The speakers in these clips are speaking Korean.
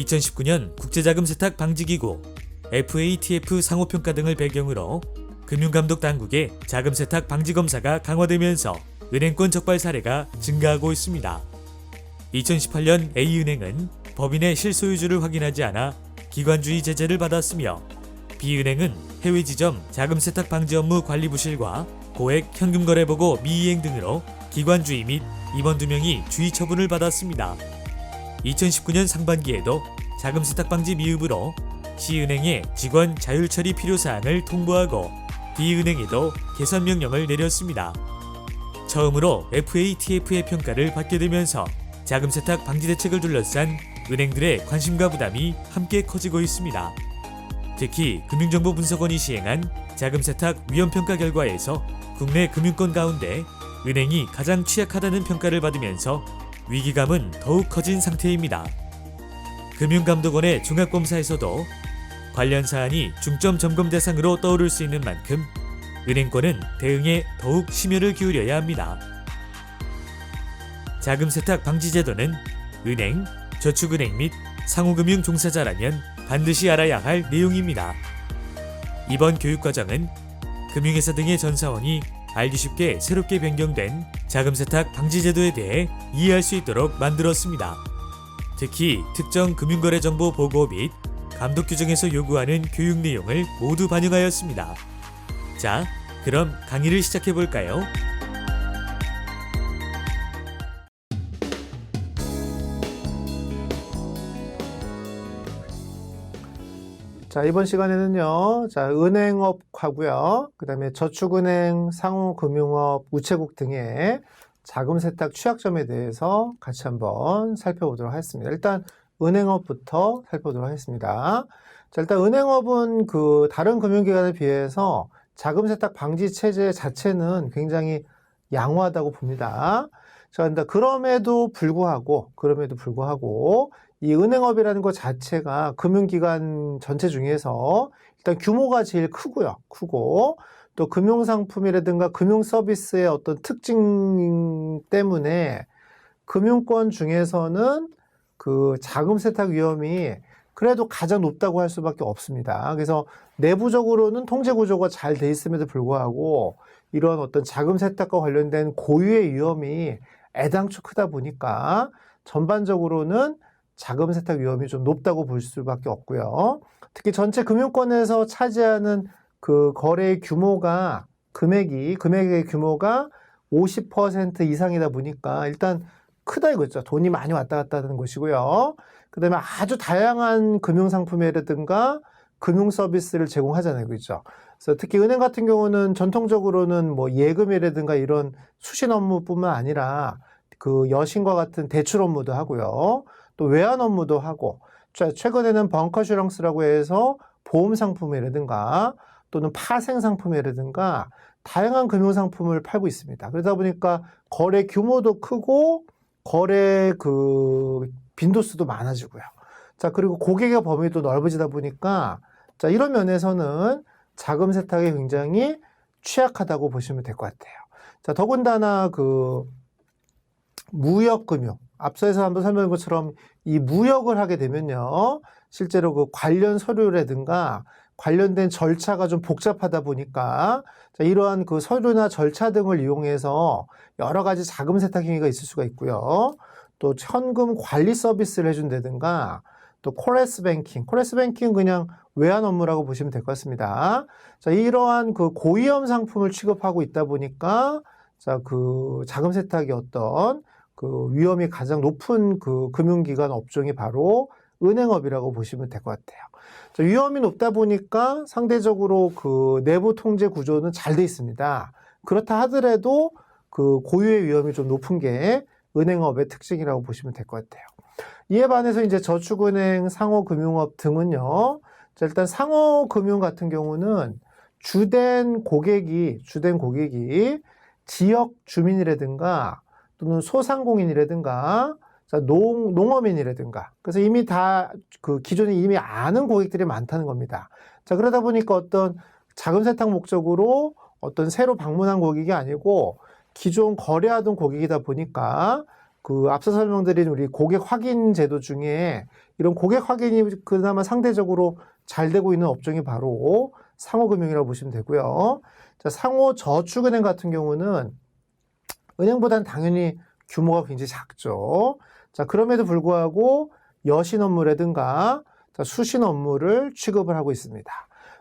2019년 국제자금세탁 방지기구 FATF 상호평가 등을 배경으로 금융감독 당국의 자금세탁 방지 검사가 강화되면서 은행권 적발 사례가 증가하고 있습니다. 2018년 A은행은 법인의 실소유주를 확인하지 않아 기관주의 제재를 받았으며 B은행은 해외 지점 자금세탁 방지 업무 관리부실과 고액 현금거래보고 미이행 등으로 기관주의 및 임원 2명이 주의 처분을 받았습니다. 2019년 상반기에도 자금세탁 방지 미흡으로 C은행에 직원 자율처리 필요사항을 통보하고 D은행에도 개선 명령을 내렸습니다. 처음으로 FATF의 평가를 받게 되면서 자금세탁 방지 대책을 둘러싼 은행들의 관심과 부담이 함께 커지고 있습니다. 특히 금융정보분석원이 시행한 자금세탁 위험평가 결과에서 국내 금융권 가운데 은행이 가장 취약하다는 평가를 받으면서 위기감은 더욱 커진 상태입니다. 금융감독원의 종합검사에서도 관련 사안이 중점 점검 대상으로 떠오를 수 있는 만큼 은행권은 대응에 더욱 심혈을 기울여야 합니다. 자금세탁 방지제도는 은행, 저축은행 및 상호금융 종사자라면 반드시 알아야 할 내용입니다. 이번 교육과정은 금융회사 등의 전사원이 알기 쉽게 새롭게 변경된 자금세탁 방지제도에 대해 이해할 수 있도록 만들었습니다. 특히 특정 금융거래 정보 보고 및 감독 규정에서 요구하는 교육 내용을 모두 반영하였습니다. 자, 그럼 강의를 시작해 볼까요? 자, 이번 시간에는요, 은행업하고요, 그 다음에 저축은행, 상호금융업, 우체국 등의 자금세탁 취약점에 대해서 같이 한번 살펴보도록 하겠습니다. 일단 은행업부터 살펴보도록 하겠습니다. 자, 일단 은행업은 다른 금융기관에 비해서 자금세탁 방지 체제 자체는 굉장히 양호하다고 봅니다. 자, 근데 그럼에도 불구하고 이 은행업이라는 것 자체가 금융기관 전체 중에서 일단 규모가 제일 크고 또 금융상품이라든가 금융서비스의 어떤 특징 때문에 금융권 중에서는 자금세탁 위험이 그래도 가장 높다고 할 수밖에 없습니다. 그래서 내부적으로는 통제구조가 잘 돼 있음에도 불구하고 이런 어떤 자금세탁과 관련된 고유의 위험이 애당초 크다 보니까 전반적으로는 자금세탁 위험이 좀 높다고 볼 수밖에 없고요. 특히 전체 금융권에서 차지하는 거래의 규모가 금액의 규모가 50% 이상이다 보니까 일단 크다 이거죠. 돈이 많이 왔다 갔다 하는 것이고요. 그 다음에 아주 다양한 금융상품이라든가 금융서비스를 제공하잖아요. 그렇죠? 그래서 특히 은행 같은 경우는 전통적으로는 예금이라든가 이런 수신 업무뿐만 아니라 여신과 같은 대출 업무도 하고요. 또 외환 업무도 하고, 최근에는 벙커슈랑스라고 해서 보험 상품이라든가 또는 파생 상품이라든가 다양한 금융상품을 팔고 있습니다. 그러다 보니까 거래 규모도 크고 거래 빈도수도 많아지고요. 자, 그리고 고객의 범위도 넓어지다 보니까 이런 면에서는 자금 세탁에 굉장히 취약하다고 보시면 될 것 같아요. 자, 더군다나 무역금융, 앞서서 한번 설명한 것처럼 이 무역을 하게 되면요, 실제로 관련 서류라든가 관련된 절차가 좀 복잡하다 보니까 이러한 서류나 절차 등을 이용해서 여러 가지 자금 세탁 행위가 있을 수가 있고요. 또 현금 관리 서비스를 해준다든가 또 코레스 뱅킹은 그냥 외환 업무라고 보시면 될 것 같습니다. 자, 이러한 고위험 상품을 취급하고 있다 보니까 자금 세탁의 어떤 위험이 가장 높은 금융기관 업종이 바로 은행업이라고 보시면 될 것 같아요. 자, 위험이 높다 보니까 상대적으로 내부 통제 구조는 잘 돼 있습니다. 그렇다 하더라도 고유의 위험이 좀 높은 게 은행업의 특징이라고 보시면 될 것 같아요. 이에 반해서 이제 저축은행, 상호금융업 등은요. 자, 일단 상호금융 같은 경우는 주된 고객이 지역 주민이라든가 또는 소상공인이라든가 농업인이라든가 그래서 이미 다 기존에 이미 아는 고객들이 많다는 겁니다. 자, 그러다 보니까 어떤 자금 세탁 목적으로 어떤 새로 방문한 고객이 아니고 기존 거래하던 고객이다 보니까 그 앞서 설명드린 우리 고객 확인 제도 중에 이런 고객 확인이 그나마 상대적으로 잘 되고 있는 업종이 바로 상호금융이라고 보시면 되고요. 자, 상호저축은행 같은 경우는 은행보다는 당연히 규모가 굉장히 작죠. 자, 그럼에도 불구하고 여신 업무라든가 수신 업무를 취급을 하고 있습니다.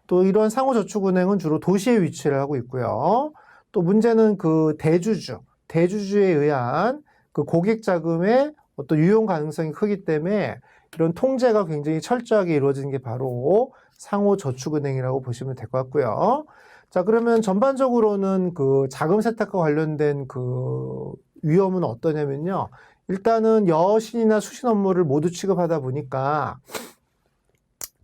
또 이런 상호저축은행은 주로 도시에 위치를 하고 있고요. 또 문제는 그 대주주에 의한 그 고객 자금의 어떤 유용 가능성이 크기 때문에 이런 통제가 굉장히 철저하게 이루어지는 게 바로 상호저축은행이라고 보시면 될 것 같고요. 자, 그러면 전반적으로는 그 자금 세탁과 관련된 그 위험은 어떠냐면요. 일단은 여신이나 수신 업무를 모두 취급하다 보니까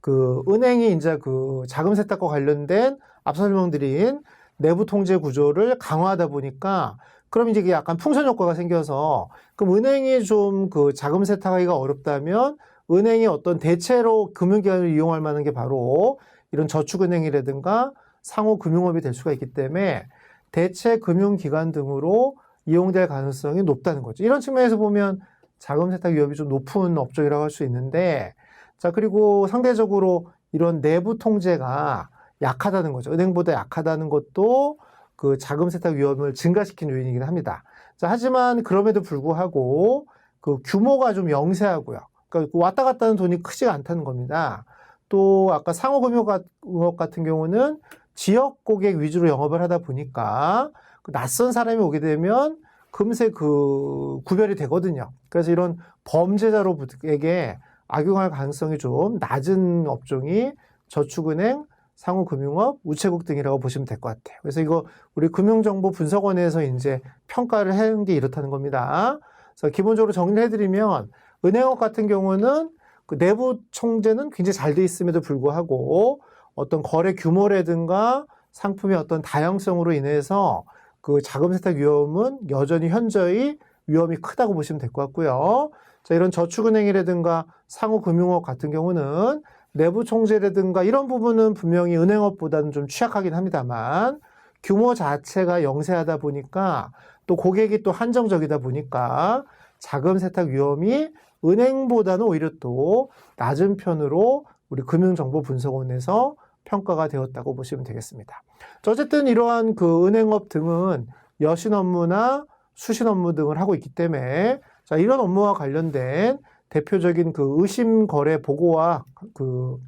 그 은행이 이제 그 자금 세탁과 관련된 앞서 설명드린 내부 통제 구조를 강화하다 보니까 그럼 이제 약간 풍선 효과가 생겨서 그럼 은행이 좀 그 자금 세탁하기가 어렵다면 은행이 어떤 대체로 금융기관을 이용할 만한 게 바로 이런 저축은행이라든가 상호금융업이 될 수가 있기 때문에 대체 금융기관 등으로 이용될 가능성이 높다는 거죠. 이런 측면에서 보면 자금 세탁 위험이 좀 높은 업종이라고 할 수 있는데 자, 그리고 상대적으로 이런 내부 통제가 약하다는 거죠. 은행보다 약하다는 것도 그 자금 세탁 위험을 증가시키는 요인이긴 합니다. 자, 하지만 그럼에도 불구하고 그 규모가 좀 영세하고요. 그러니까 왔다 갔다 하는 돈이 크지가 않다는 겁니다. 또 아까 상호금융업 같은 경우는 지역 고객 위주로 영업을 하다 보니까 그 낯선 사람이 오게 되면 금세 그 구별이 되거든요. 그래서 이런 범죄자로에게 악용할 가능성이 좀 낮은 업종이 저축은행, 상호금융업, 우체국 등이라고 보시면 될 것 같아요. 그래서 이거 우리 금융정보분석원에서 이제 평가를 한 게 이렇다는 겁니다. 그래서 기본적으로 정리를 해드리면 은행업 같은 경우는 그 내부 통제는 굉장히 잘 돼 있음에도 불구하고 어떤 거래 규모라든가 상품의 어떤 다양성으로 인해서 그 자금 세탁 위험은 여전히 현저히 위험이 크다고 보시면 될 것 같고요. 자, 이런 저축은행이라든가 상호금융업 같은 경우는 내부 통제라든가 이런 부분은 분명히 은행업보다는 좀 취약하긴 합니다만 규모 자체가 영세하다 보니까 또 고객이 또 한정적이다 보니까 자금 세탁 위험이 은행보다는 오히려 또 낮은 편으로 우리 금융정보분석원에서 평가가 되었다고 보시면 되겠습니다. 어쨌든 이러한 그 은행업 등은 여신 업무나 수신 업무 등을 하고 있기 때문에 자, 이런 업무와 관련된 대표적인 그 의심 거래 보고와 그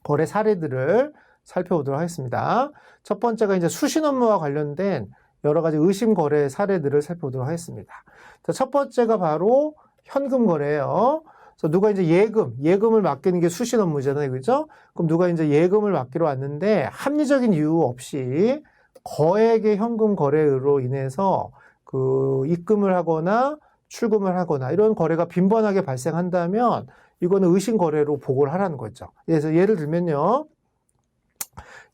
거래 사례들을 살펴보도록 하겠습니다. 첫 번째가 이제 수신 업무와 관련된 여러 가지 의심 거래 사례들을 살펴보도록 하겠습니다. 자, 첫 번째가 바로 현금 거래예요. 그래서 누가 이제 예금을 맡기는 게 수신 업무잖아요. 그죠? 그럼 누가 이제 예금을 맡기러 왔는데 합리적인 이유 없이 거액의 현금 거래로 인해서 그 입금을 하거나 출금을 하거나 이런 거래가 빈번하게 발생한다면 이거는 의심 거래로 보고를 하라는 거죠. 그래서 예를 들면요.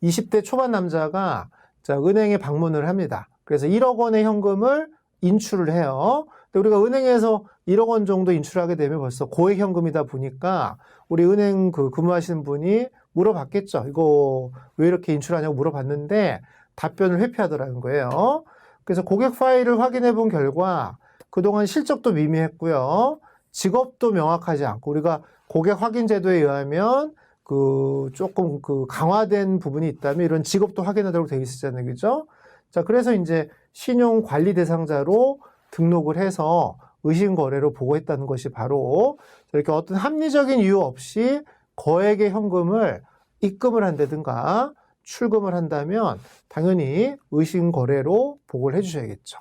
20대 초반 남자가 자, 은행에 방문을 합니다. 그래서 1억 원의 현금을 인출을 해요. 근데 우리가 은행에서 1억 원 정도 인출하게 되면 벌써 고액 현금이다 보니까 우리 은행 그 근무하시는 분이 물어봤겠죠. 이거 왜 이렇게 인출하냐고 물어봤는데 답변을 회피하더라는 거예요. 그래서 고객 파일을 확인해 본 결과 그동안 실적도 미미했고요. 직업도 명확하지 않고 우리가 고객 확인 제도에 의하면 그 조금 그 강화된 부분이 있다면 이런 직업도 확인하도록 되어 있었잖아요. 그죠? 자, 그래서 이제 신용 관리 대상자로 등록을 해서 의심 거래로 보고했다는 것이 바로 이렇게 어떤 합리적인 이유 없이 거액의 현금을 입금을 한다든가 출금을 한다면 당연히 의심 거래로 보고를 해주셔야겠죠.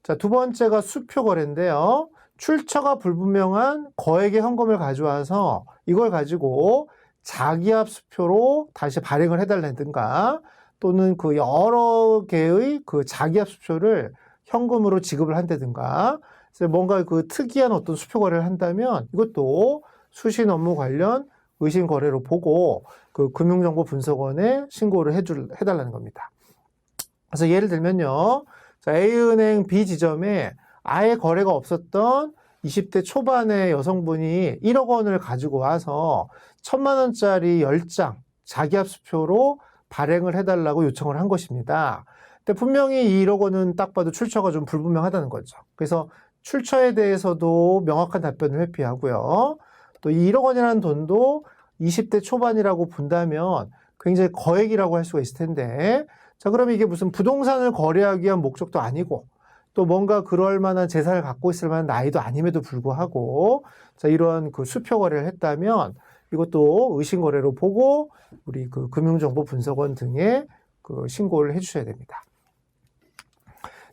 자, 두 번째가 수표 거래인데요. 출처가 불분명한 거액의 현금을 가져와서 이걸 가지고 자기압 수표로 다시 발행을 해달라든가 또는 그 여러 개의 그 자기압 수표를 현금으로 지급을 한다든가 그래서 뭔가 그 특이한 어떤 수표 거래를 한다면 이것도 수신 업무 관련 의심 거래로 보고 그 금융정보분석원에 신고를 해달라는 겁니다. 그래서 예를 들면요. 자, A은행 B지점에 아예 거래가 없었던 20대 초반의 여성분이 1억 원을 가지고 와서 1,000만 원짜리 10장 자기압 수표로 발행을 해달라고 요청을 한 것입니다. 근데 분명히 이 1억 원은 딱 봐도 출처가 좀 불분명하다는 거죠. 그래서 출처에 대해서도 명확한 답변을 회피하고요. 또 1억 원이라는 돈도 20대 초반이라고 본다면 굉장히 거액이라고 할 수가 있을 텐데, 자, 그러면 이게 무슨 부동산을 거래하기 위한 목적도 아니고, 또 뭔가 그럴 만한 재산을 갖고 있을 만한 나이도 아님에도 불구하고, 자, 이런 그 수표 거래를 했다면 이것도 의심거래로 보고 우리 그 금융정보분석원 등에 그 신고를 해주셔야 됩니다.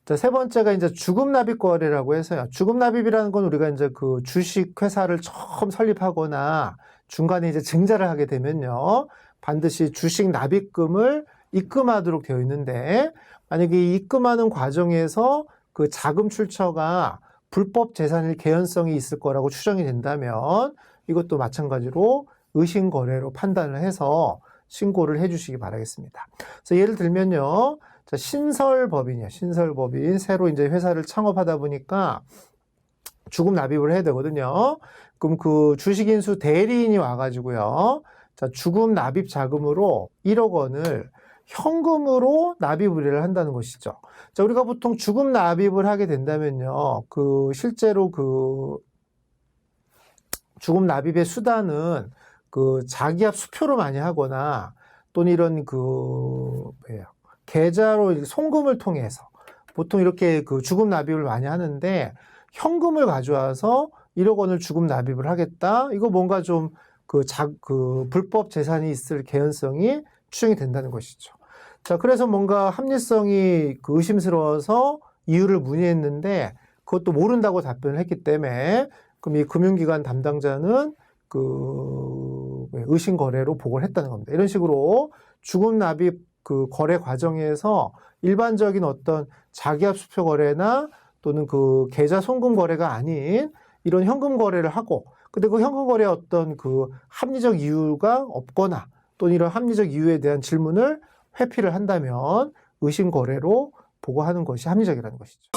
자, 세 번째가 이제 주금납입 거래라고 해서요. 주금납입이라는 건 우리가 이제 그 주식 회사를 처음 설립하거나 중간에 이제 증자를 하게 되면요, 반드시 주식 납입금을 입금하도록 되어 있는데, 만약에 이 입금하는 과정에서 그 자금 출처가 불법 재산일 개연성이 있을 거라고 추정이 된다면 이것도 마찬가지로 의심 거래로 판단을 해서 신고를 해주시기 바라겠습니다. 그래서 예를 들면요, 자, 신설법인이요. 신설법인 새로 이제 회사를 창업하다 보니까 주금 납입을 해야 되거든요. 그럼 그 주식인수 대리인이 와가지고요, 자, 주금 납입 자금으로 1억 원을 현금으로 납입 의뢰를 한다는 것이죠. 자, 우리가 보통 주금 납입을 하게 된다면요, 그 실제로 그 주금 납입의 수단은 그 자기압 수표로 많이 하거나 또는 이런 그 계좌로 송금을 통해서 보통 이렇게 그 주금 납입을 많이 하는데, 현금을 가져와서 1억 원을 주금 납입을 하겠다, 이거 뭔가 좀 그 불법 재산이 있을 개연성이 추정이 된다는 것이죠. 자, 그래서 뭔가 합리성이 그 의심스러워서 이유를 문의했는데 그것도 모른다고 답변을 했기 때문에, 그럼 이 금융기관 담당자는 그 의심 거래로 보고를 했다는 겁니다. 이런 식으로 주금 납입 그 거래 과정에서 일반적인 어떤 자기압 수표 거래나 또는 그 계좌 송금 거래가 아닌 이런 현금 거래를 하고, 근데 그 현금 거래에 어떤 그 합리적 이유가 없거나 또는 이런 합리적 이유에 대한 질문을 회피를 한다면 의심 거래로 보고하는 것이 합리적이라는 것이죠.